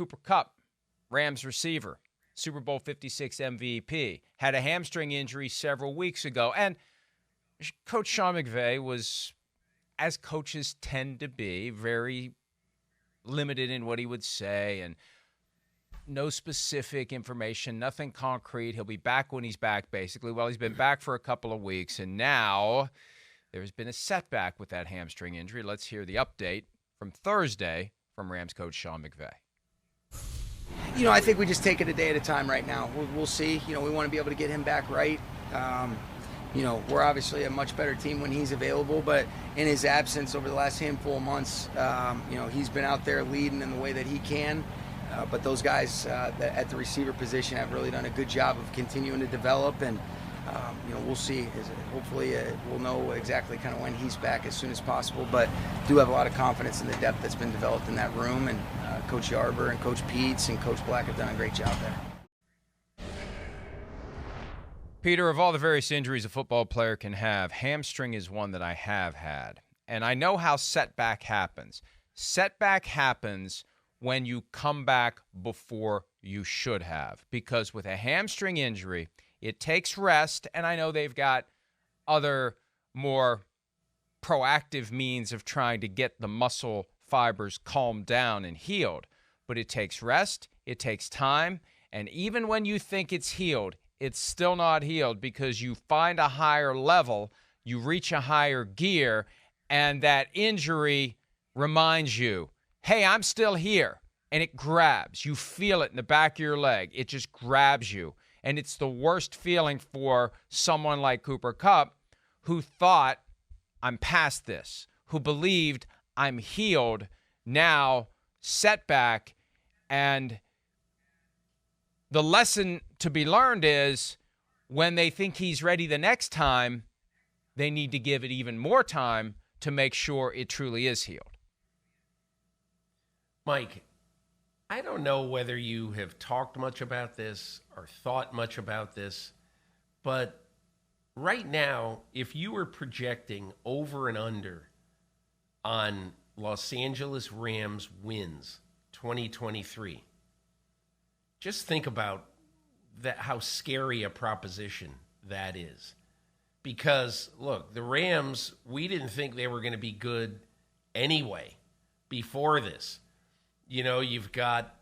Cooper Kupp, Rams receiver, Super Bowl 56 MVP, had a hamstring injury several weeks ago. And Coach Sean McVay was, as coaches tend to be, very limited in what he would say and no specific information, nothing concrete. He'll be back when he's back, basically. Well, he's been back for a couple of weeks, and now there's been a setback with that hamstring injury. Let's hear the update from Thursday from Rams coach Sean McVay. I think we just take it a day at a time right now. We'll see. We want to be able to get him back right. We're obviously a much better team when he's available, but in his absence over the last handful of months, he's been out there leading in the way that he can. But those guys at the receiver position have really done a good job of continuing to develop, and we'll see. Hopefully we'll know exactly kind of when he's back as soon as possible, but do have a lot of confidence in the depth that's been developed in that room, and Coach Yarber and Coach Peets and Coach Black have done a great job there. Peter, of all the various injuries a football player can have, hamstring is one that I have had. And I know how setback happens. Setback happens when you come back before you should have. Because with a hamstring injury, it takes rest, and I know they've got other more proactive means of trying to get the muscle fibers calmed down and healed. But it takes rest, it takes time, and even when you think it's healed, it's still not healed because you find a higher level, you reach a higher gear, and that injury reminds you, hey, I'm still here. And it grabs. You feel it in the back of your leg. It just grabs you. And it's the worst feeling for someone like Cooper Kupp, who thought, I'm past this, who believed I'm healed, now setback. And the lesson to be learned is when they think he's ready the next time, they need to give it even more time to make sure it truly is healed. Mike, I don't know whether you have talked much about this or thought much about this, but right now, if you were projecting over and under on Los Angeles Rams wins 2023, just think about that, how scary a proposition that is. Because, look, the Rams, we didn't think they were going to be good anyway before this. You've got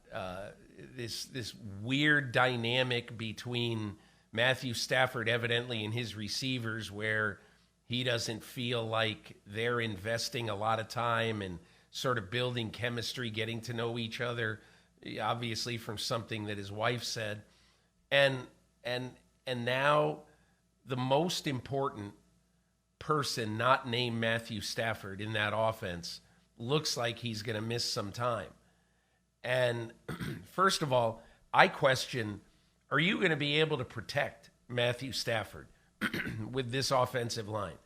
this weird dynamic between Matthew Stafford, evidently, and his receivers, where he doesn't feel like they're investing a lot of time and sort of building chemistry, getting to know each other, obviously from something that his wife said. And now the most important person not named Matthew Stafford in that offense looks like he's going to miss some time. And first of all, I question, are you going to be able to protect Matthew Stafford with this offensive line?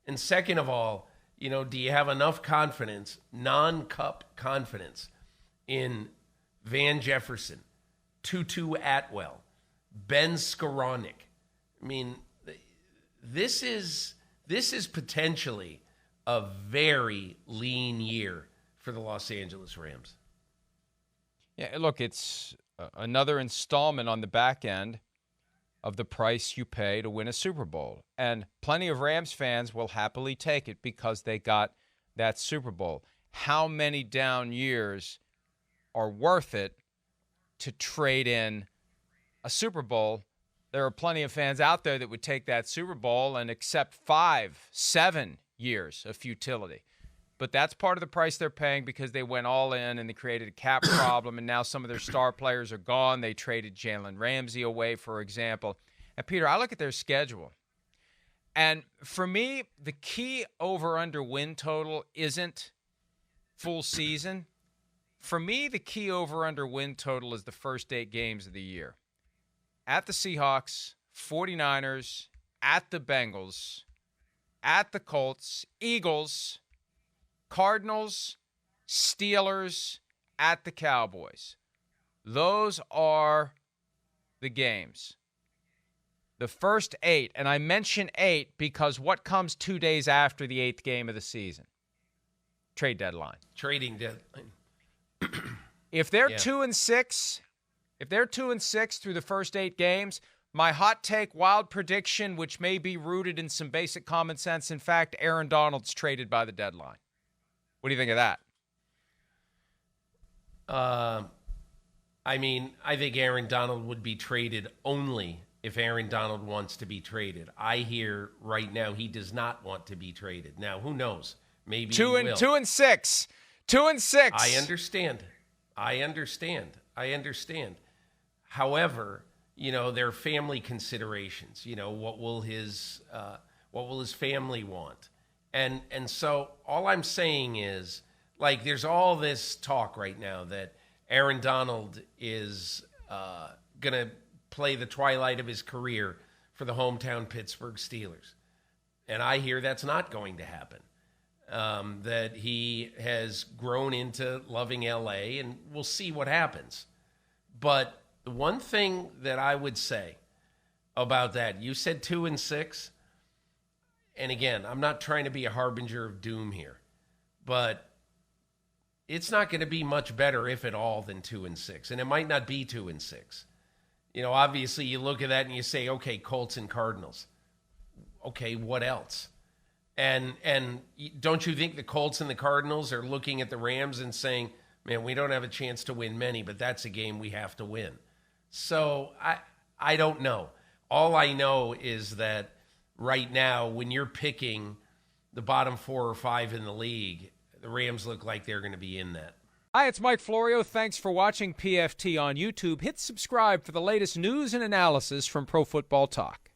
And second of all, do you have enough confidence, non-Kupp confidence, in Van Jefferson, Tutu Atwell, Ben Skoranek? I mean, this is potentially a very lean year for the Los Angeles Rams. Yeah, look, it's another installment on the back end of the price you pay to win a Super Bowl. And plenty of Rams fans will happily take it because they got that Super Bowl. How many down years are worth it to trade in a Super Bowl? There are plenty of fans out there that would take that Super Bowl and accept 5, 7 years of futility. But that's part of the price they're paying because they went all in and they created a cap problem, and now some of their star players are gone. They traded Jalen Ramsey away, for example. And, Peter, I look at their schedule. And for me, the key over-under win total isn't full season. For me, the key over-under win total is the first 8 games of the year. At the Seahawks, 49ers, at the Bengals, at the Colts, Eagles, Cardinals, Steelers, at the Cowboys. Those are the games. The first 8, and I mention 8 because what comes 2 days after the 8th game of the season? Trade deadline. Trading deadline. If they're 2-6, if they're 2-6 through the first 8 games, my hot take, wild prediction, which may be rooted in some basic common sense, in fact, Aaron Donald's traded by the deadline. What do you think of that? I mean, I think Aaron Donald would be traded only if Aaron Donald wants to be traded. I hear right now he does not want to be traded. Now, who knows? Maybe he will. 2-6. 2-6. I understand. However, there are family considerations. What will his family want? And so all I'm saying is, like, there's all this talk right now that Aaron Donald is going to play the twilight of his career for the hometown Pittsburgh Steelers. And I hear that's not going to happen. That he has grown into loving L.A., and we'll see what happens. But the one thing that I would say about that, you said 2-6. And again, I'm not trying to be a harbinger of doom here, but it's not going to be much better, if at all, than 2-6. And it might not be 2-6. Obviously you look at that and you say, okay, Colts and Cardinals. Okay, what else? And don't you think the Colts and the Cardinals are looking at the Rams and saying, man, we don't have a chance to win many, but that's a game we have to win. So I don't know. All I know is that right now, when you're picking the bottom 4 or 5 in the league, the Rams look like they're going to be in that. Hi, it's Mike Florio. Thanks for watching PFT on YouTube. Hit subscribe for the latest news and analysis from Pro Football Talk.